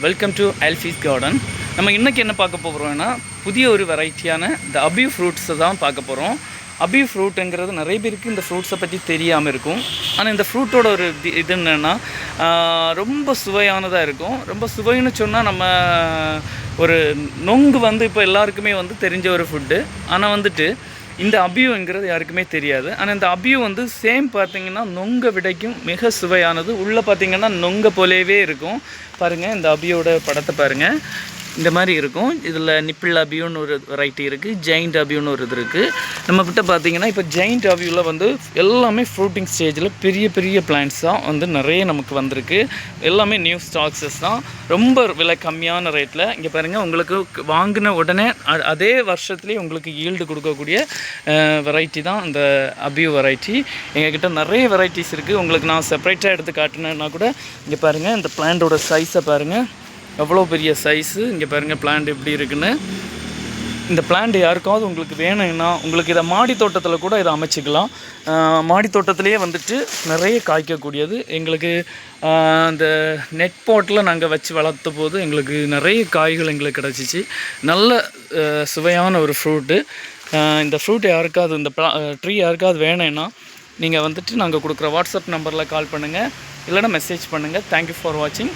Welcome to ஆல்ஃபீஸ் garden. நம்ம இன்றைக்கி என்ன பார்க்க போகிறோம்னா புதிய ஒரு வெரைட்டியான இந்த அபியூ ஃப்ரூட்ஸை தான் பார்க்க போகிறோம். அபியூ ஃப்ரூட்டுங்கிறது நிறைய பேருக்கு இந்த ஃப்ரூட்ஸை பற்றி தெரியாமல் இருக்கும். ஆனால் இந்த ஃப்ரூட்டோட ஒரு இது என்னென்னா ரொம்ப சுவையானதாக இருக்கும். ரொம்ப சுவைன்னு சொன்னால் நம்ம ஒரு நொங்கு இப்போ எல்லாருக்குமே தெரிஞ்ச ஒரு ஃபுட்டு. ஆனால் இந்த அபியூங்கிறது யாருக்குமே தெரியாது. ஆனால் இந்த அபியூ சேம் பார்த்திங்கன்னா நொங்கை விடைக்கும் மிக சுவையானது. உள்ளே பார்த்திங்கன்னா நொங்கை போலவே இருக்கும். பாருங்கள், இந்த அபியோட படத்தை பாருங்கள், இந்த மாதிரி இருக்கும். இதில் நிப்பிள் அபியூன்னு ஒரு வெரைட்டி இருக்குது, ஜெயிண்ட் அபியூன்னு ஒரு இது இருக்குது. நம்மக்கிட்ட பார்த்திங்கன்னா இப்போ ஜெயிண்ட் அபியூவில் எல்லாமே ஃப்ரூட்டிங் ஸ்டேஜில் பெரிய பெரிய பிளான்ட்ஸ் தான் நிறைய நமக்கு வந்திருக்கு. எல்லாமே நியூ ஸ்டாக்ஸஸ் தான், ரொம்ப விலை கம்மியான ரேட்டில். இங்கே பாருங்கள், உங்களுக்கு வாங்கின உடனே அதே வருஷத்துலேயே உங்களுக்கு ஈல்டு கொடுக்கக்கூடிய வெரைட்டி தான் இந்த அபியூ வெரைட்டி. எங்ககிட்ட நிறைய வெரைட்டிஸ் இருக்குது. உங்களுக்கு நான் செப்பரேட்டாக எடுத்து காட்டினேன்னா கூட இங்கே பாருங்கள், இந்த பிளான்ட்டோட சைஸை பாருங்கள், எவ்வளோ பெரிய சைஸு. இங்கே பாருங்கள் பிளான்ட் எப்படி இருக்குன்னு. இந்த பிளான்ட் யாருக்காவது உங்களுக்கு வேணும்னா உங்களுக்கு இதை மாடி தோட்டத்தில் கூட இதை அமைச்சிக்கலாம். மாடி தோட்டத்திலேயே நிறைய காய்க்கக்கூடியது. எங்களுக்கு இந்த நெட் பாட்டில் நாங்கள் வச்சு வளர்த்த போது எங்களுக்கு நிறைய காய்கள் எங்களுக்கு கிடச்சிச்சு. நல்ல சுவையான ஒரு ஃப்ரூட்டு. இந்த ஃப்ரூட் யாருக்காவது, இந்த ட்ரீ யாருக்காவது வேணும்னா நீங்கள் நாங்கள் கொடுக்குற வாட்ஸ்அப் நம்பரில் கால் பண்ணுங்கள், இல்லைனா மெசேஜ் பண்ணுங்கள். தேங்க்யூ ஃபார் வாட்சிங்.